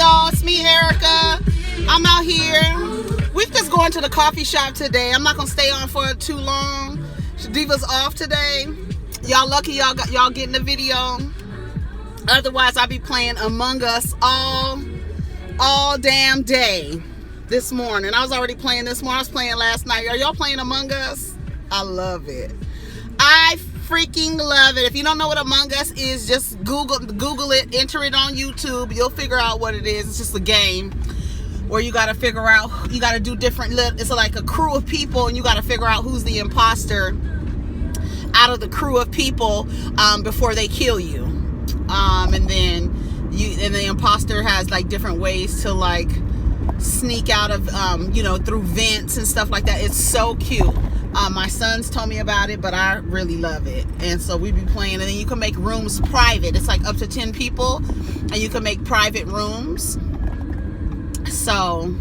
y'all? It's me, Erica. I'm out here. We're just going to the coffee shop today. I'm not gonna stay on for too long. Diva's off today. Y'all lucky y'all getting the video. Otherwise, I'll be playing Among Us all damn day this morning. I was already playing this morning. I was playing last night. Are y'all playing Among Us? I love it. I freaking love it. If you don't know what Among Us is, just Google it, enter it on YouTube. You'll figure out what it is. It's just a game where you got to figure out, you got to do different, it's like a crew of people, and you got to figure out who's the imposter out of the crew of people before they kill you. And then the imposter has like different ways to like sneak out of, through vents and stuff like that. It's so cute. My sons told me about it, but I really love it. And so we be playing, and then you can make rooms private. It's like up to 10 people, and you can make private rooms. So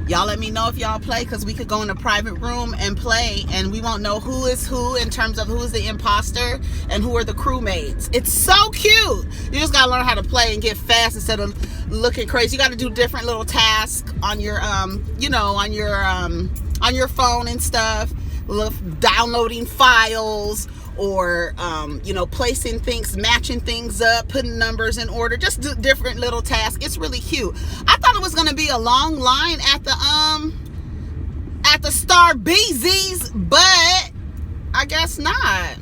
y'all let me know if y'all play, because we could go in a private room and play, and we won't know who is who in terms of who is the imposter and who are the crewmates. It's so cute. You just gotta learn how to play and get fast instead of looking crazy. You got to do different little tasks on your on your phone and stuff. Downloading files, or placing things, matching things up, putting numbers in order, just do different little tasks. It's really cute. I thought it was going to be a long line at the Starbucks, but I guess not.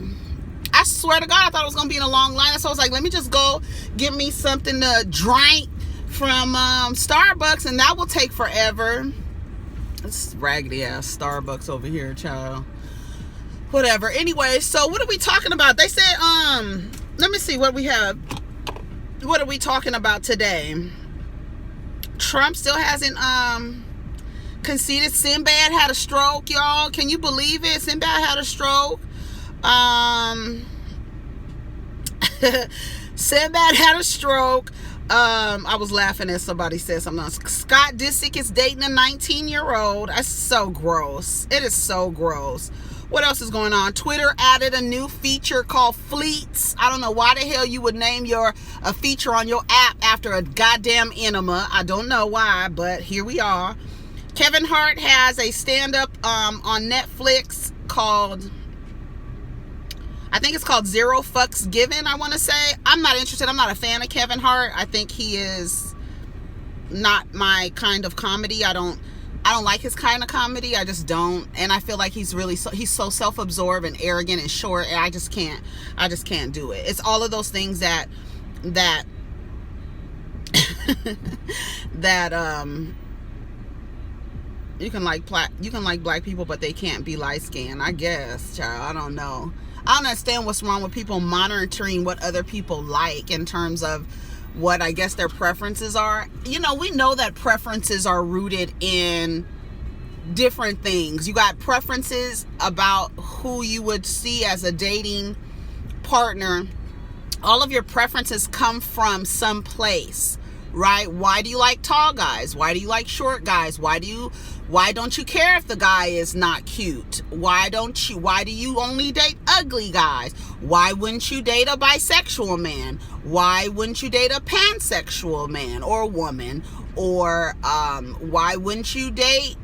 I swear to God, I thought it was going to be in a long line. So I was like, let me just go get me something to drink from Starbucks, and that will take forever. It's raggedy ass Starbucks over here, child. Whatever. Anyway, so what are we talking about? They said, let me see what we have. What are we talking about today? Trump still hasn't conceded. Sinbad had a stroke, y'all. Can you believe it? Sinbad had a stroke. Sinbad had a stroke. I was laughing as somebody said something else. Scott Disick is dating a 19-year-old. That's so gross. It is so gross. What else is going on? Twitter added a new feature called Fleets. I don't know why the hell you would name a feature on your app after a goddamn enema. I don't know why, but here we are. Kevin Hart has a stand-up on Netflix called, I think it's called Zero Fucks Given, I want to say. I'm not interested. I'm not a fan of Kevin Hart. I think he is not my kind of comedy. I don't like his kind of comedy. I just don't. And I feel like he's so self-absorbed and arrogant and short, and I just can't do it. It's all of those things that you can like black people, but they can't be light skinned, I guess, child. I don't know. I don't understand what's wrong with people monitoring what other people like in terms of what I guess their preferences are. We know that preferences are rooted in different things. You got preferences about who you would see as a dating partner. All of your preferences come from some place, right? Why do you like tall guys? Why do you like short guys? Why don't you care if the guy is not cute? Why do you only date ugly guys? Why wouldn't you date a bisexual man? Why wouldn't you date a pansexual man or woman? Or why wouldn't you date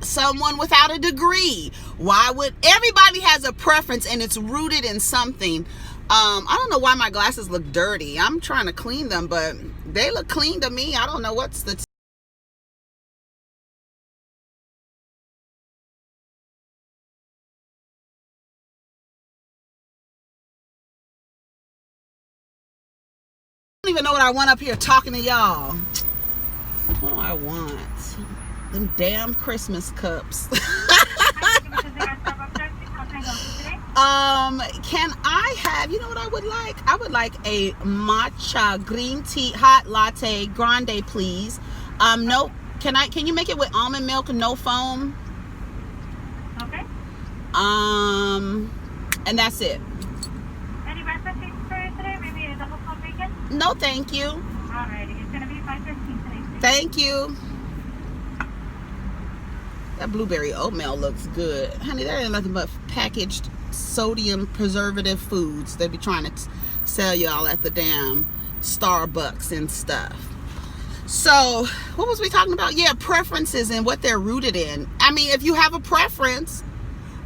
someone without a degree? Everybody has a preference, and it's rooted in something. I don't know why my glasses look dirty. I'm trying to clean them, but they look clean to me. I don't know what's the I don't even know what I want up here talking to y'all. What do I want? Them damn Christmas cups. Can I have, you know what I would like? I would like a matcha green tea hot latte grande, please. No, can you make it with almond milk, no foam? Okay. And that's it. Any breakfast for today? Maybe a double smoked bacon? No, thank you. Alrighty, it's gonna be $5.15 today. Thank you. That blueberry oatmeal looks good. Honey, that ain't nothing but packaged sodium preservative foods they be trying to sell y'all at the damn Starbucks and stuff. So what was we talking about? Yeah, preferences and what they're rooted in. I mean, if you have a preference,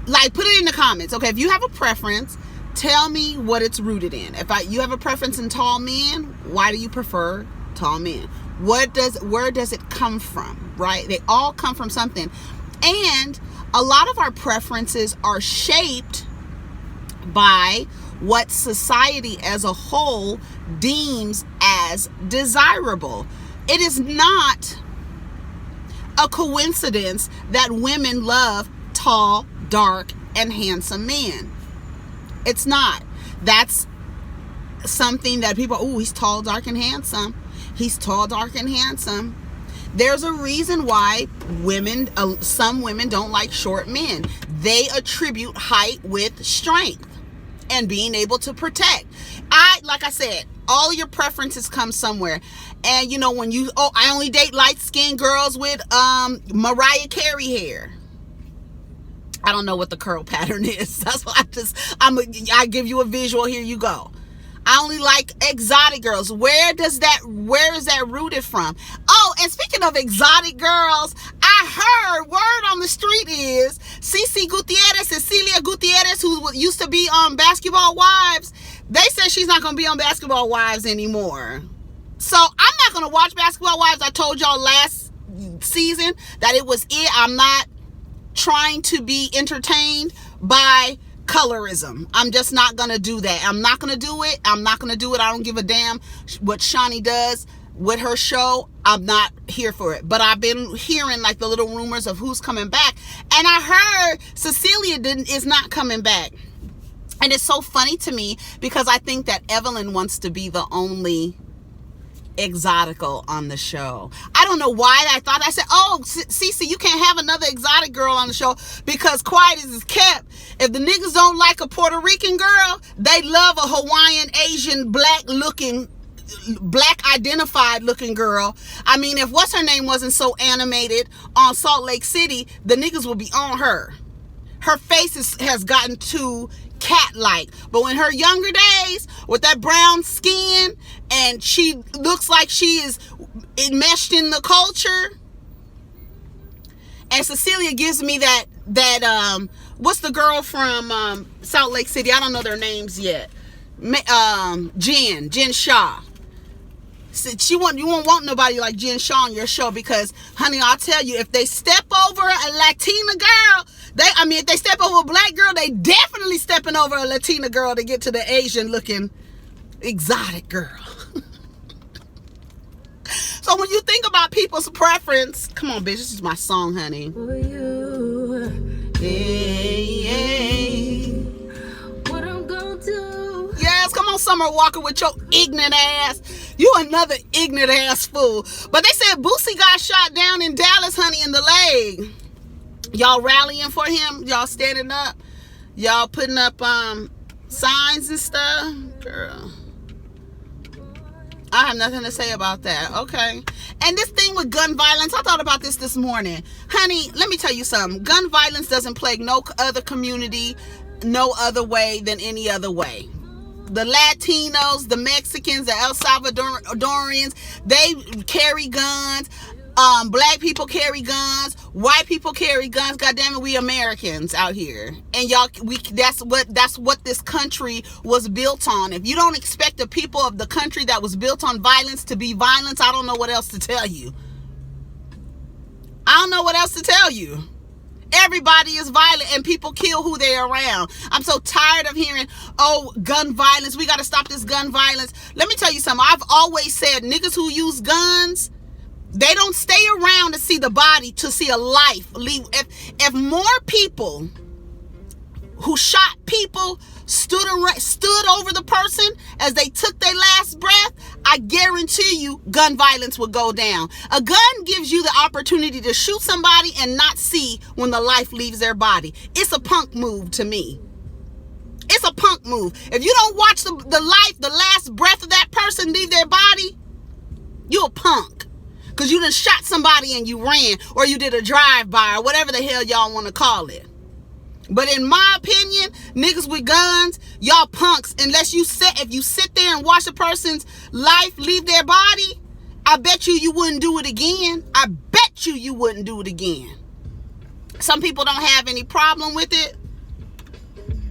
like, put it in the comments. Okay, if you have a preference, tell me what it's rooted in. If you have a preference in tall men, why do you prefer tall men? Where does it come from, right? They all come from something. And a lot of our preferences are shaped by what society as a whole deems as desirable. It is not a coincidence that women love tall, dark, and handsome men. It's not. That's something that people, oh, he's tall, dark, and handsome. He's tall, dark, and handsome. There's a reason why some women don't like short men. They attribute height with strength and being able to protect. Like I said, all your preferences come somewhere. And you know, when I only date light-skinned girls with Mariah Carey hair. I don't know what the curl pattern is. That's why I give you a visual. Here you go. I only like exotic girls. Where is that rooted from? Oh, and speaking of exotic girls, I heard word on the street is Cecilia Gutierrez, who used to be on Basketball Wives, they said she's not going to be on Basketball Wives anymore. So I'm not going to watch Basketball Wives. I told y'all last season that it was it. I'm not trying to be entertained by colorism. I'm just not going to do that. I'm not going to do it. I don't give a damn what Shawnee does with her show. I'm not here for it. But I've been hearing like the little rumors of who's coming back. And I heard Cecilia is not coming back. And it's so funny to me because I think that Evelyn wants to be the only exotical on the show. I don't know why I said, oh, Cece, you can't have another exotic girl on the show because quiet as is kept. If the niggas don't like a Puerto Rican girl, they love a Hawaiian, Asian, black identified looking girl. I mean, if what's her name wasn't so animated on Salt Lake City, the niggas will be on her. Her face has gotten too cat-like. But when her younger days, with that brown skin, and she looks like she is enmeshed in the culture, and Cecilia gives me that what's the girl from Salt Lake City? I don't know their names yet. Jen Shaw. You won't want nobody like Jen Shaw on your show because, honey, I'll tell you, if they step over a Latina girl, if they step over a black girl, they definitely stepping over a Latina girl to get to the Asian-looking exotic girl. So when you think about people's preference, come on, bitch, this is my song, honey. For you, hey, what I'm gonna do. Yes, come on, Summer Walker, with your ignorant ass. You another ignorant ass fool. But they said Boosie got shot down in Dallas, honey, in the leg. Y'all rallying for him? Y'all standing up? Y'all putting up signs and stuff? Girl, I have nothing to say about that. Okay. And this thing with gun violence, I thought about this morning. Honey, let me tell you something. Gun violence doesn't plague no other community no other way than any other way. The Latinos, the Mexicans, the El Salvadorians, they carry guns. Black people carry guns. White people carry guns. God damn it, we Americans out here, and that's what this country was built on. If you don't expect the people of the country that was built on violence to be violence, I don't know what else to tell you. Everybody is violent and people kill who they're around. I'm so tired of hearing, oh, gun violence. We got to stop this gun violence. Let me tell you something. I've always said niggas who use guns, they don't stay around to see the body, to see a life leave. If more people who shot people stood over the person as they took their last breath, I guarantee you gun violence would go down. A gun gives you the opportunity to shoot somebody and not see when the life leaves their body. It's a punk move to me. It's a punk move. If you don't watch the last breath of that person leave their body, you a punk. Because you done shot somebody and you ran, or you did a drive-by, or whatever the hell y'all want to call it. But in my opinion, niggas with guns, y'all punks. If you sit there and watch a person's life leave their body, I bet you wouldn't do it again. I bet you wouldn't do it again. Some people don't have any problem with it.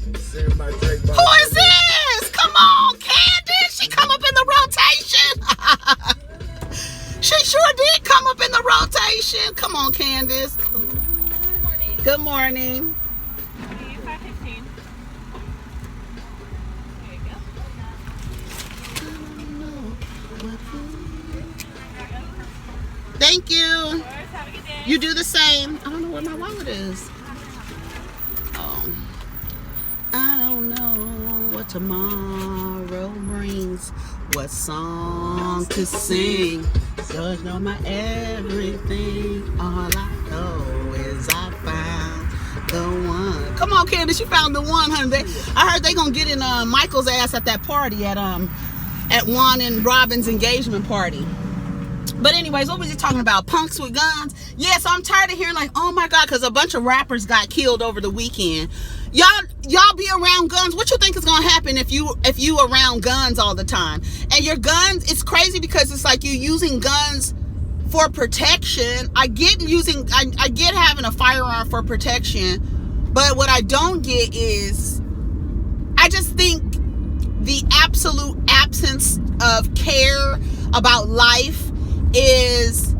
Who is this? Come on, Candace. She come up in the rotation. She sure did come up in the rotation. Come on, Candace. Good morning. 5:15. Thank you. Have a good day. You do the same. I don't know where my wallet is. Oh. I don't know what tomorrow brings, what song to sing. Does know my everything. All I know is I found the one. Come on, Candace, you found the one, honey. I heard they gonna get in Michael's ass at that party at Juan and Robin's engagement party. But anyways, what was he talking about? Punks with guns? Yeah, so I'm tired of hearing like, oh my God, because a bunch of rappers got killed over the weekend. Y'all be around guns. What you think is gonna happen if you around guns all the time? And your guns, it's crazy because it's like you using guns for protection. I get having a firearm for protection, but what I don't get is, I just think the absolute absence of care about life is,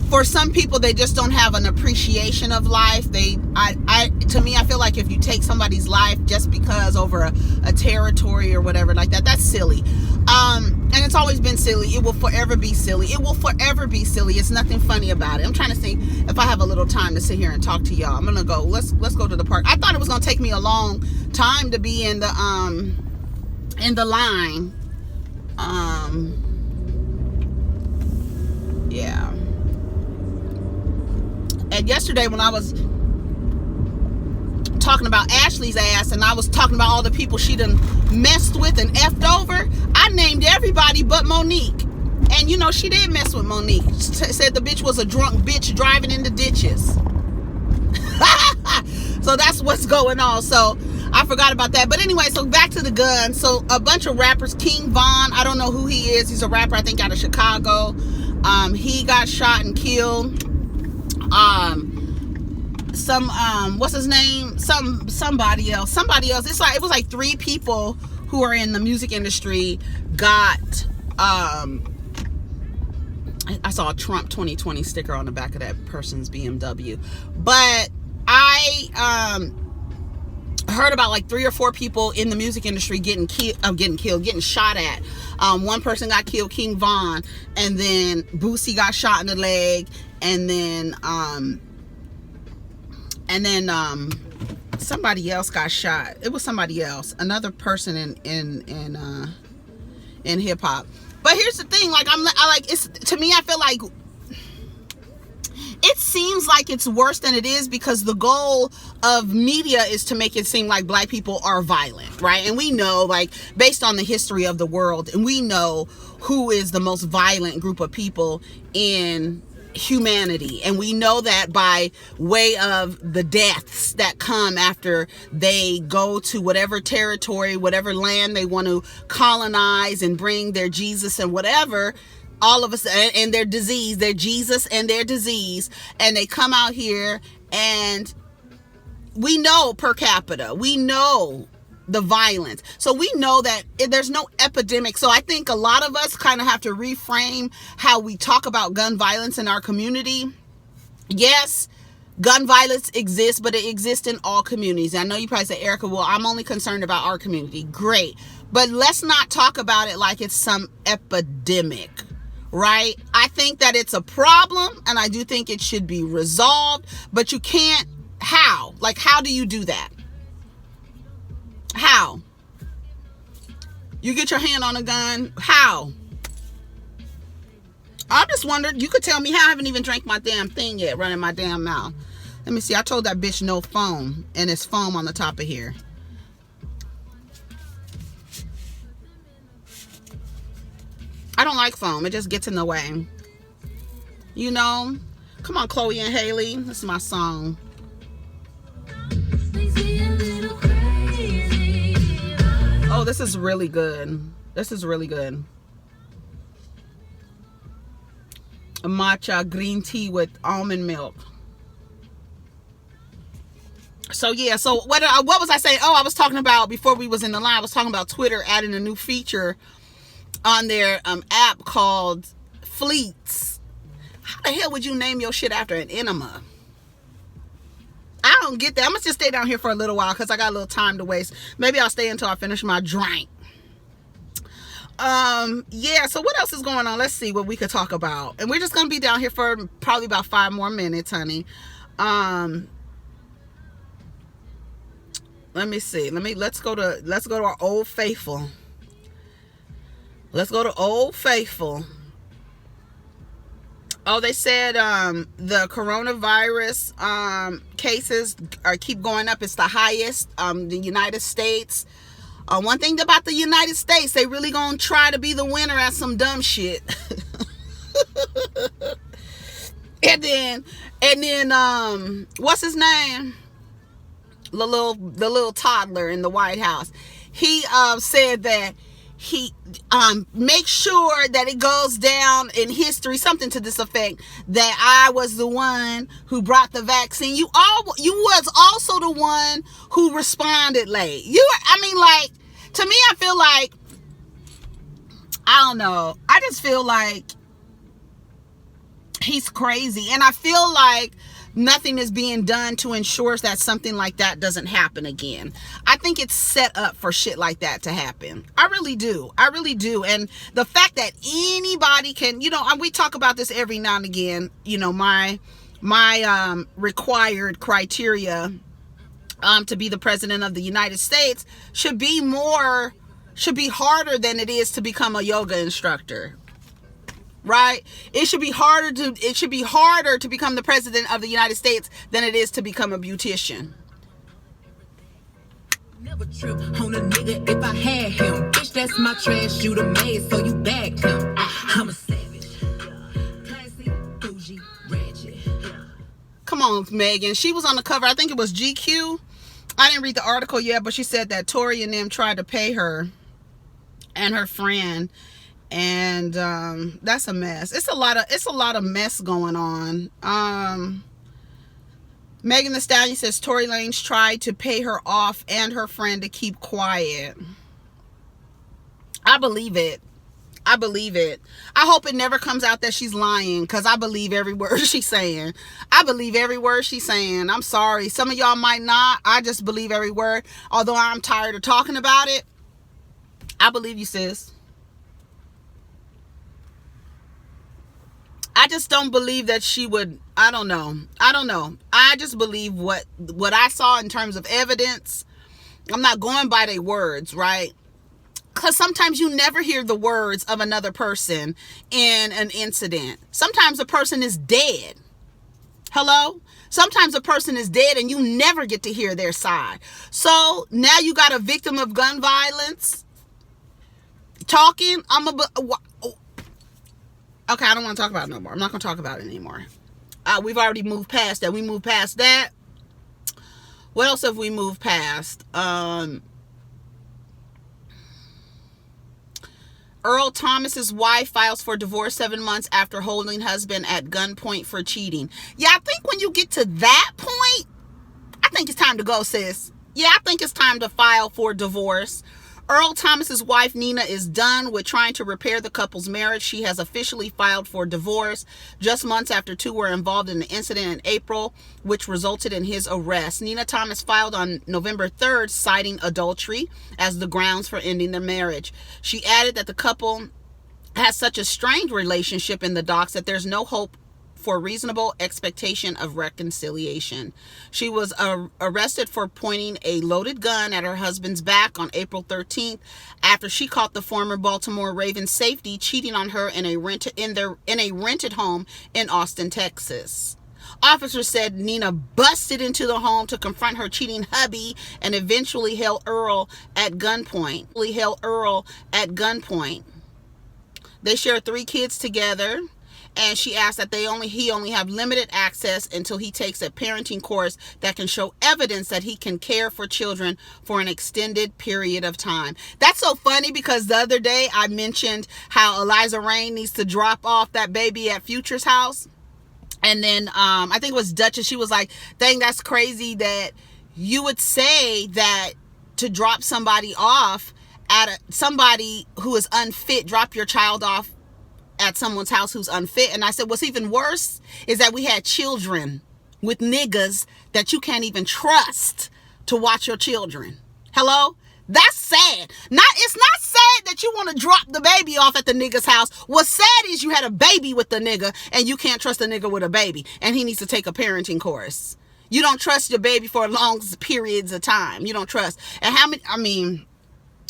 for some people, they just don't have an appreciation of life. To me, I feel like if you take somebody's life just because over a territory or whatever like that, that's silly. And it's always been silly. It will forever be silly. It will forever be silly. It's nothing funny about it. I'm trying to think if I have a little time to sit here and talk to y'all. I'm gonna go. Let's go to the park. I thought it was gonna take me a long time to be in the line. Yeah. And yesterday when I was talking about Ashley's ass and I was talking about all the people she done messed with and effed over, I named everybody but Monique. And you know, she did mess with Monique. Said the bitch was a drunk bitch driving into ditches. So that's what's going on. So I forgot about that. But anyway, so back to the gun. So a bunch of rappers, King Von, I don't know who he is. He's a rapper, I think, out of Chicago. He got shot and killed. What's his name? Somebody else. It was like 3 people who are in the music industry got, I saw a Trump 2020 sticker on the back of that person's BMW. But I, heard about like 3 or 4 people in the music industry getting shot at. One person got killed, King Von, and then Boosie got shot in the leg, and then somebody else got shot. It was somebody else, another person in hip hop. But here's the thing, like to me, I feel like it seems like it's worse than it is, because the goal of media is to make it seem like black people are violent, right? And we know, like, based on the history of the world, and we know who is the most violent group of people in humanity, and we know that by way of the deaths that come after they go to whatever territory, whatever land they want to colonize and bring their Jesus and whatever. All of us and their disease, their Jesus and their disease, and they come out here, and we know per capita, we know the violence, so we know that there's no epidemic. So I think a lot of us kind of have to reframe how we talk about gun violence in our community. Yes, gun violence exists, but it exists in all communities. I know you probably say, Erica, well, I'm only concerned about our community. Great, but let's not talk about it like it's some epidemic. Right? I think that it's a problem, and I do think it should be resolved, but you can't. How? Like, how do you do that? How? You get your hand on a gun? How? I just wondered. You could tell me how. I haven't even drank my damn thing yet, running my damn mouth. Let me see. I told that bitch no foam, and it's foam on the top of here. I don't like foam. It just gets in the way. You know? Come on, Chloe and Haley. This is my song. Oh, this is really good. This is really good. A matcha green tea with almond milk. So yeah, so what was I saying? Oh, I was talking about, before we was in the line, I was talking about Twitter adding a new feature on their app called Fleets. How the hell would you name your shit after an enema? I don't get that. I'm gonna just stay down here for a little while because I got a little time to waste. Maybe I'll stay until I finish my drink. Yeah, so what else is going on? Let's see what we could talk about. And we're just gonna be down here for probably about 5 more minutes, honey. Let me see. Let's go to our Old Faithful. Let's go to Old Faithful. Oh, they said the coronavirus cases keep going up. It's the highest. The United States. One thing about the United States, they really gonna try to be the winner at some dumb shit. and then what's his name? The little toddler in the White House. He said that he make sure that it goes down in history, something to this effect, that I was the one who brought the vaccine. You was also the one who responded late. To me, I feel like, I don't know, I just feel like he's crazy, and I feel like nothing is being done to ensure that something like that doesn't happen again. I think it's set up for shit like that to happen. I really do. And the fact that anybody can, and we talk about this every now and again, my required criteria to be the president of the United States should be harder than it is to become a yoga instructor. Right? It should be harder to become the president of the United States than it is to become a beautician. Never trip on a nigga if I had him. Bitch, that's my trash, you the maid, so you bagged him. I'm a savage. Classy, bougie, ratchet. Come on, Megan. She was on the cover. I think it was GQ. I didn't read the article yet, but she said that Tory and them tried to pay her and her friend. And that's a mess. It's a lot of mess going on. Megan Thee Stallion says Tory Lanez tried to pay her off and her friend to keep quiet. I believe it. I hope it never comes out that she's lying, because I believe every word she's saying. I'm sorry. Some of y'all might not. I just believe every word. Although I'm tired of talking about it, I believe you, sis. I just don't believe that she would. I don't know. I just believe what I saw in terms of evidence. I'm not going by their words, right? Because sometimes you never hear the words of another person in an incident. Sometimes a person is dead. Hello? Sometimes a person is dead and you never get to hear their side. So now you got a victim of gun violence talking. Okay, I don't want to talk about it no more. I'm not going to talk about it anymore. We've already moved past that. We moved past that. What else have we moved past? Earl Thomas's wife files for divorce 7 months after holding husband at gunpoint for cheating. Yeah, I think when you get to that point, I think it's time to go, sis. Yeah, I think it's time to file for divorce. Earl Thomas's wife, Nina, is done with trying to repair the couple's marriage. She has officially filed for divorce just months after two were involved in the incident in April, which resulted in his arrest. Nina Thomas filed on November 3rd, citing adultery as the grounds for ending their marriage. She added that the couple has such a strained relationship in the docks that there's no hope for reasonable expectation of reconciliation. She was arrested for pointing a loaded gun at her husband's back on April 13th after she caught the former Baltimore Ravens safety cheating on her in a rented home in Austin, Texas. Officers said Nina busted into the home to confront her cheating hubby and eventually held Earl at gunpoint. They share 3 kids together. And she asked that he only have limited access until he takes a parenting course that can show evidence that he can care for children for an extended period of time. That's so funny because the other day I mentioned how Eliza Rain needs to drop off that baby at Future's house. And then I think it was Duchess. She was like, dang, that's crazy that you would say that to drop somebody off at somebody who is unfit, drop your child off at someone's house who's unfit. And I said, what's even worse is that we had children with niggas that you can't even trust to watch your children. Hello? That's sad. It's not sad that you want to drop the baby off at the nigga's house. What's sad is you had a baby with the nigga and you can't trust a nigga with a baby and he needs to take a parenting course. You don't trust your baby for long periods of time. You don't trust. And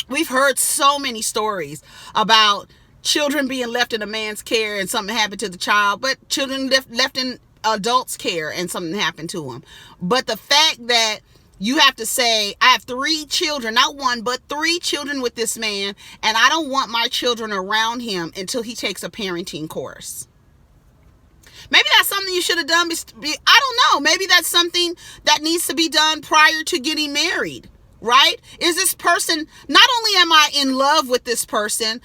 we've heard so many stories about children being left in a man's care and something happened to the child, but children left in adults' care and something happened to them. But the fact that you have to say, I have 3 children, not 1, but 3 children with this man, and I don't want my children around him until he takes a parenting course. Maybe that's something you should have done. I don't know. Maybe that's something that needs to be done prior to getting married, right? Is this person, not only am I in love with this person,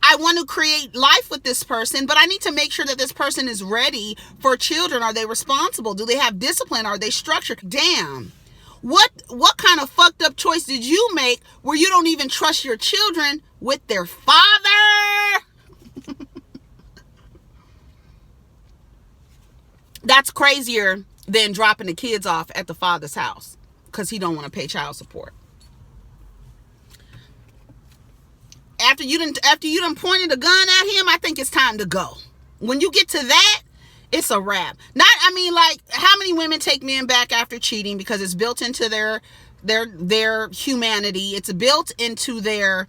I want to create life with this person, but I need to make sure that this person is ready for children. Are they responsible? Do they have discipline? Are they structured? Damn. What kind of fucked up choice did you make where you don't even trust your children with their father? That's crazier than dropping the kids off at the father's house because he don't want to pay child support. After you done pointed a gun at him, I think it's time to go. When you get to that, it's a wrap. How many women take men back after cheating because it's built into their humanity. It's built into their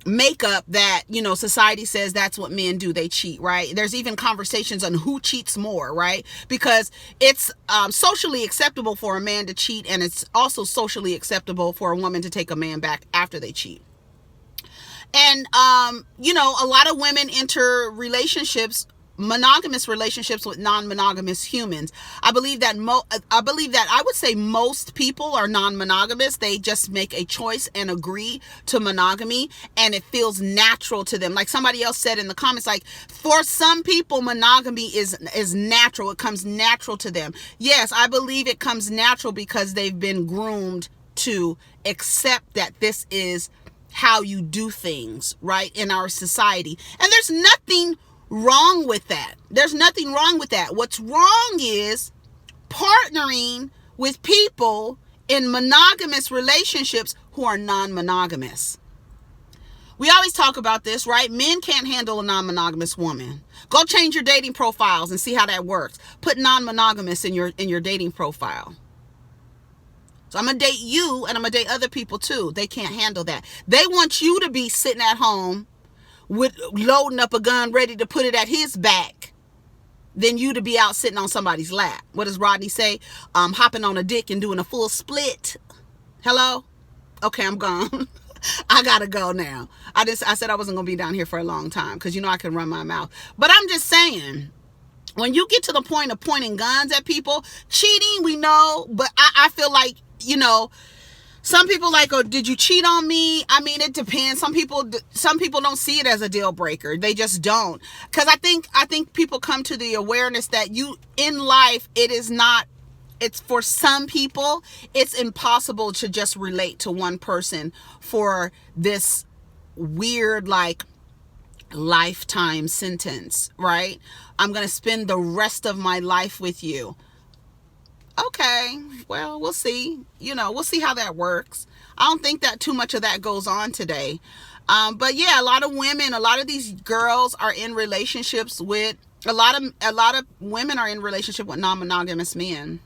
makeup that, society says that's what men do. They cheat, right? There's even conversations on who cheats more, right? Because it's socially acceptable for a man to cheat, and it's also socially acceptable for a woman to take a man back after they cheat. And, a lot of women enter monogamous relationships with non-monogamous humans. I believe that I would say most people are non-monogamous. They just make a choice and agree to monogamy, and it feels natural to them. Like somebody else said in the comments, like, for some people, monogamy is natural. It comes natural to them. Yes, I believe it comes natural because they've been groomed to accept that this is how you do things, right, in our society. And there's nothing wrong with that. There's nothing wrong with that. What's wrong is partnering with people in monogamous relationships who are non-monogamous. We always talk about this, right? Men can't handle a non-monogamous woman. Go change your dating profiles and see how that works. Put non-monogamous in your dating profile. So I'm going to date you and I'm going to date other people too. They can't handle that. They want you to be sitting at home with loading up a gun ready to put it at his back than you to be out sitting on somebody's lap. What does Rodney say? Hopping on a dick and doing a full split. Hello? Okay, I'm gone. I gotta go now. I said I wasn't gonna be down here for a long time because I can run my mouth. But I'm just saying, when you get to the point of pointing guns at people, cheating, we know, but I feel like, some people like, oh, did you cheat on me? I mean, it depends. Some people don't see it as a deal breaker. They just don't. Because I think people come to the awareness that in life, it's for some people, it's impossible to just relate to one person for this weird, lifetime sentence, right? I'm going to spend the rest of my life with you. Okay, well, we'll see. We'll see how that works. I don't think that too much of that goes on today. But yeah, a lot of these girls are in relationships with, a lot of women are in relationship with non-monogamous men.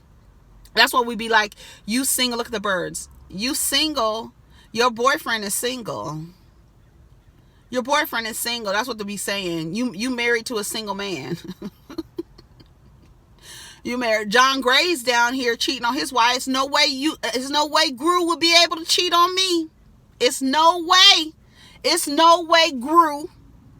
That's what we be like, you single, look at the birds. You single, your boyfriend is single. Your boyfriend is single. That's what they be saying. You married to a single man. You married John Gray's down here cheating on his wife. There's no way Gru will be able to cheat on me. It's no way Gru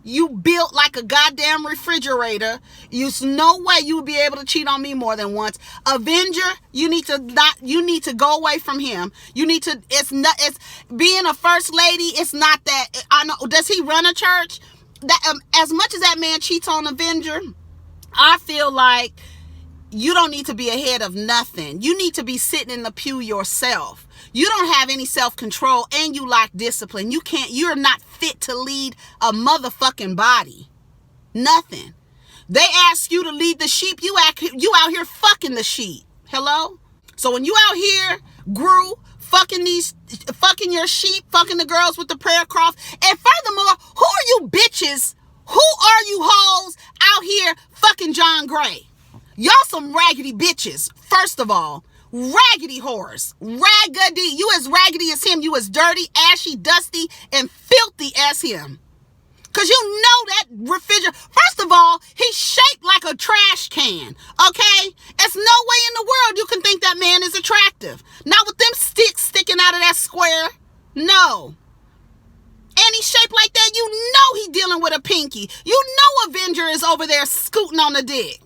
You built like a goddamn refrigerator. There's no way you would be able to cheat on me more than once. Avenger, you need to go away from him. It's being a first lady, it's not that. I know, does he run a church? That as much as that man cheats on Avenger, I feel like you don't need to be ahead of nothing. You need to be sitting in the pew yourself. You don't have any self-control and you lack discipline. You're not fit to lead a motherfucking body. Nothing. They ask you to lead the sheep. You out here fucking the sheep. Hello? So when you out here, grew, fucking your sheep, fucking the girls with the prayer cross. And furthermore, who are you bitches? Who are you hoes out here fucking John Gray? Y'all some raggedy bitches, first of all. Raggedy whores. Raggedy. You as raggedy as him. You as dirty, ashy, dusty, and filthy as him. Because you know that refrigerator. First of all, he's shaped like a trash can. Okay? There's no way in the world you can think that man is attractive. Not with them sticks sticking out of that square. No. And he's shaped like that. You know he dealing with a pinky. You know Avenger is over there scooting on the dick.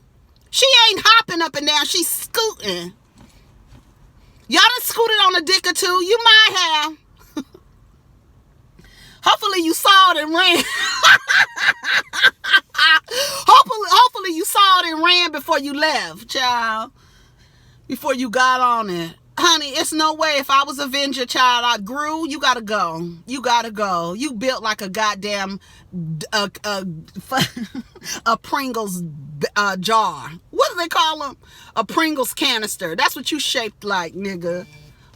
She ain't hopping up and down. She's scooting. Y'all done scooted on a dick or two. You might have. Hopefully you saw it and ran. Hopefully you saw it and ran before you left, child. Before you got on it. Honey, it's no way. If I was Avenger, child, I grew. You gotta go. You gotta go. You built like a goddamn a Pringles jar. What do they call them? A Pringles canister. That's what you shaped like, nigga.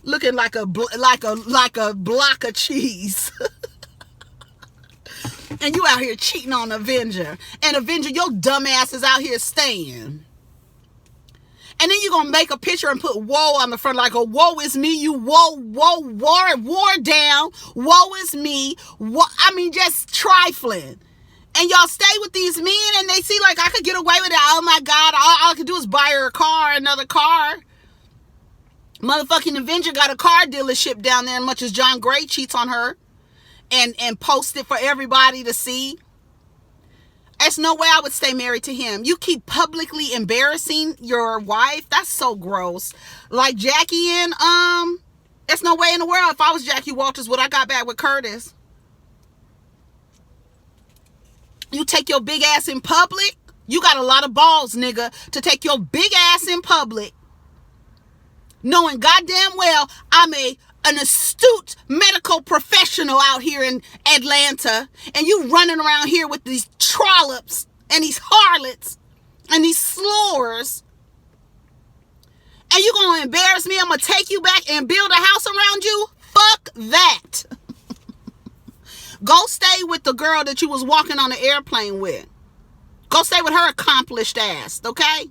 Looking like a block of cheese. And you out here cheating on Avenger. And Avenger, your dumb ass is out here staying. And then you're going to make a picture and put woe on the front like a woe is me. You wore down. Woe is me. Just trifling. And y'all stay with these men and they see like I could get away with it. Oh my God. All I could do is buy her a car, another car. Motherfucking Avenger got a car dealership down there, as much as John Gray cheats on her and post it for everybody to see. There's no way I would stay married to him. You keep publicly embarrassing your wife. That's so gross. Like Jackie and there's no way in the world if I was Jackie Walters would I got back with Curtis. You take your big ass in public. You got a lot of balls, nigga, to take your big ass in public. Knowing goddamn well I'm an astute medical professional out here in Atlanta, and you running around here with these trollops and these harlots and these slurs, and you gonna embarrass me? I'm gonna take you back and build a house around you? Fuck that. Go stay with the girl that you was walking on the airplane with. Go stay with her accomplished ass, okay?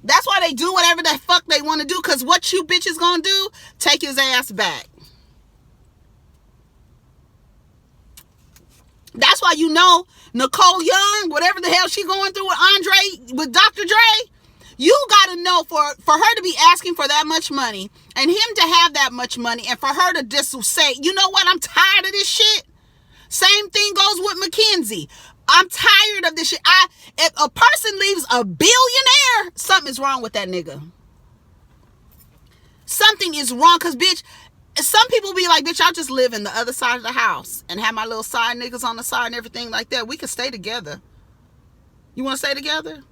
That's why they do whatever the fuck they want to do, because what you bitches gonna do? Take his ass back. That's why you know Nicole Young, whatever the hell she going through with Andre, with Dr. Dre, you gotta know for her to be asking for that much money and him to have that much money and for her to just say, you know what, I'm tired of this shit. Same thing goes with Mackenzie. I'm tired of this shit. If a person leaves a billionaire, something is wrong with that nigga. Something is wrong, because, bitch, some people be like, bitch, I'll just live in the other side of the house and have my little side niggas on the side and everything like that. We can stay together. You want to stay together?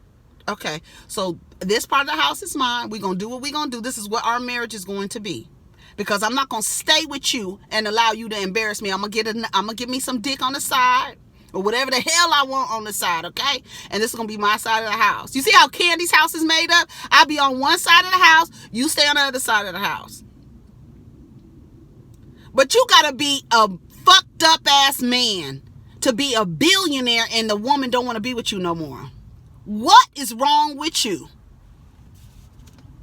Okay. So this part of the house is mine. We're going to do what we're going to do. This is what our marriage is going to be. Because I'm not going to stay with you and allow you to embarrass me. I'm going to give me some dick on the side. Or whatever the hell I want on the side, okay? And this is going to be my side of the house. You see how Candy's house is made up? I'll be on one side of the house. You stay on the other side of the house. But you got to be a fucked up ass man to be a billionaire and the woman don't want to be with you no more. What is wrong with you?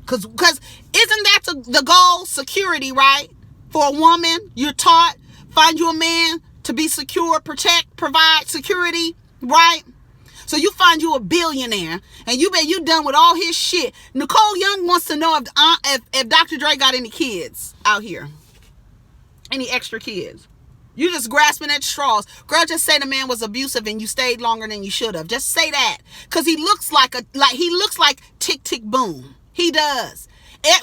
Because isn't that the goal? Security, right? For a woman, you're taught, find you a man to be secure, protect, provide security, right? So you find you a billionaire, and you bet you done with all his shit. Nicole Young wants to know if Dr. Dre got any kids out here, any extra kids. You just grasping at straws. Girl, just say the man was abusive and you stayed longer than you should have. Just say that. Cause he looks like Tick Tick Boom. He does.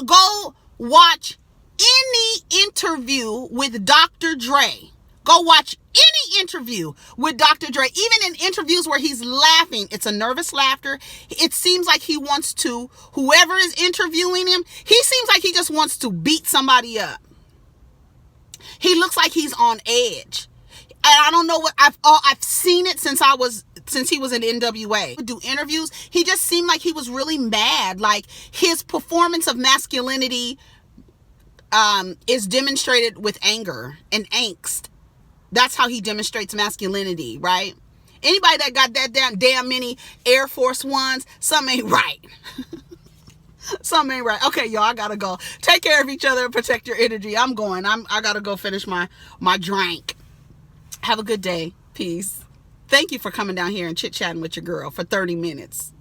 Go watch any interview with Dr. Dre. Go watch any interview with Dr. Dre. Even in interviews where he's laughing, it's a nervous laughter. It seems like he wants to, whoever is interviewing him, he seems like he just wants to beat somebody up. He looks like he's on edge. And I don't know what, I've seen it since he was in NWA. Do interviews, he just seemed like he was really mad. Like his performance of masculinity is demonstrated with anger and angst. That's how he demonstrates masculinity, right? Anybody that got that damn many Air Force Ones, something ain't right. Something ain't right. Okay, y'all, I gotta go. Take care of each other and protect your energy. I'm going. I gotta go finish my drink. Have a good day. Peace. Thank you for coming down here and chit-chatting with your girl for 30 minutes.